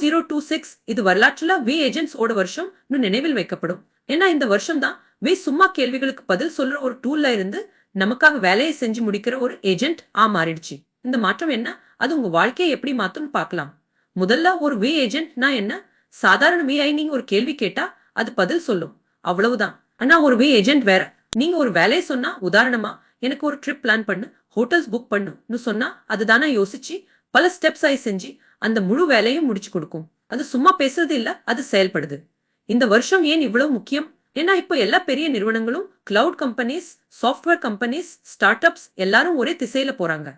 2026 இது வரலாற்றுல வே ஏஜென்ட்ஸ் ஓட வருஷம் நினைவில் வைக்கப்படும். ஏன்னா இந்த வருஷம் தான் வே சும்மா கேள்விகளுக்கு பதில் சொல்ற ஒரு டூல்ல இருந்து நமக்காக வேலையை செஞ்சு முடிக்கிற ஒரு ஏஜென்ட் மாறிடுச்சு. இந்த மாற்றம் என்ன, அது உங்க வாழ்க்கையை எப்படி மாத்தும்னு பார்க்கலாம். முதல்ல ஒரு வே ஏஜென்ட்னா என்ன? சாதாரண VI நீங்க ஒரு கேள்வி கேட்டா அது பதில் சொல்லும், அவ்வளவுதான். ஆனா ஒரு வே ஏஜென்ட் வேற. நீங்க ஒரு வேலையை சொன்னா, உதாரணமா எனக்கு ஒரு ட்ரிப் பிளான் பண்ணு, ஹோட்டல்ஸ் புக் பண்ணுன்னு சொன்னா அதுதானா யோசிச்சு பல ஸ்டெப்ஸ் ஆயி செஞ்சு அந்த முழு வேலையும் முடிச்சு கொடுக்கும். அது சும்மா பேசுறது இல்ல, அது செயல்படுது. இந்த வருஷம் ஏன் இவ்வளவு முக்கியம்? ஏன்னா இப்போ எல்லா பெரிய நிறுவனங்களும் cloud companies, software companies, start ups எல்லாரும் ஒரே திசையில போறாங்க.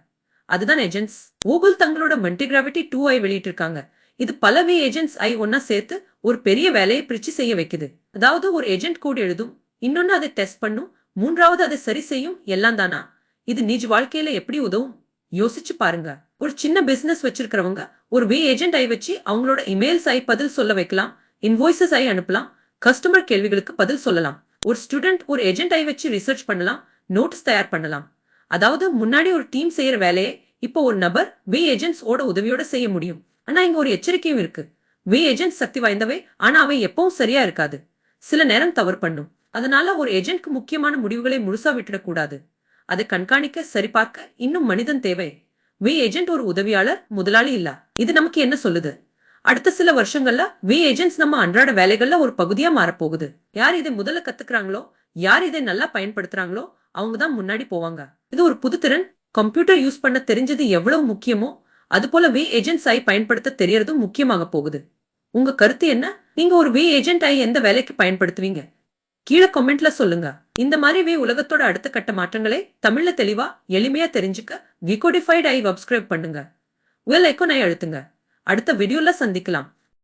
அதுதான் ஏஜென்ட்ஸ். கூகுள் தங்களோட மல்டிகிராவிட்டி 2 ஐ வெளியிட்டிருக்காங்க. இது பலவே ஏஜென்ட்ஸ் ஐ ஒன்னா சேர்த்து ஒரு பெரிய வேலையை பிரிச்சு செய்ய வைக்குது. அதாவது ஒரு ஏஜென்ட் கோட் எழுதும், இன்னொன்னு அதை டெஸ்ட் பண்ணும், மூன்றாவது அதை சரி செய்யும். எல்லாம் தானா? இது நிஜ வாழ்க்கையில எப்படி உதவும் யோசிச்சு பாருங்க. ஒரு சின்ன பிசினஸ் வச்சிருக்கிறவங்க ஒரு வே ஏஜென்ட் ஐ வச்சு அவங்களோட இமெயில்ஸ் ஐ பதில் சொல்ல வைக்கலாம், இன்வாய்சஸ் ஐ அனுப்பலாம், கஸ்டமர் கேள்விகளுக்கு பதில் சொல்லலாம். ஒரு ஸ்டூடெண்ட் ஒரு ஏஜென்ட் ஐ வச்சு ரிசர்ச் பண்ணலாம், நோட்ஸ் தயார் பண்ணலாம். அதாவது முன்னாடி ஒரு டீம் செய்யற வேலையை இப்போ ஒரு நபர் வே ஏஜென்ட்ஸ் ஓட உதவியோட செய்ய முடியும். ஆனா இங்க ஒரு எச்சரிக்கையும் இருக்கு. வே ஏஜென்ட் சக்தி வாய்ந்தவை, ஆனா அவை எப்பவும் சரியா இருக்காது. சில நேரம் தவறு பண்ணும். அதனால ஒரு ஏஜென்ட்க்கு முக்கியமான முடிவுகளை முழுசா விட்டுடக்கூடாது. அதை கண்காணிக்க, சரிபார்க்க இன்னும் மனிதன் தேவை. வே ஏஜென்ட் ஒரு உதவியாளர், முதலாளி இல்ல. இது நமக்கு என்ன சொல்லுது? அடுத்த சில வருஷங்கள்ல வே ஏஜென்ட்ஸ் நம்ம அன்றாட வேலைகள்ல ஒரு பகுதியா மாறப்போகுது. யார் இதை முதல்ல கத்துக்கிறாங்களோ, யார் இதை நல்லா பயன்படுத்துறாங்களோ அவங்க தான் முன்னாடி போவாங்க. இது ஒரு புது திறன். கம்ப்யூட்டர் யூஸ் பண்ண தெரிஞ்சது எவ்வளவு முக்கியமோ அது போல வே ஏஜென்ட்ஸ் ஐ பயன்படுத்த தெரியறதும் முக்கியமாக போகுது. உங்க கருத்து என்ன? நீங்க ஒரு வே ஏஜென்ட் ஐ எந்த வேலைக்கு பயன்படுத்துவீங்க? கீழே கமெண்ட்ல சொல்லுங்க. இந்த மாதிரி வே உலகத்தோட அடுத்த கட்ட மாற்றங்களை தமிழ்ல தெளிவா எளிமையா தெரிஞ்சுக்க விகோடிஃபைட் ஐ சப்ஸ்கிரைப் பண்ணுங்க. பெல் ஐகானை அழுத்துங்க. அடுத்த வீடியோல சந்திக்கலாம்.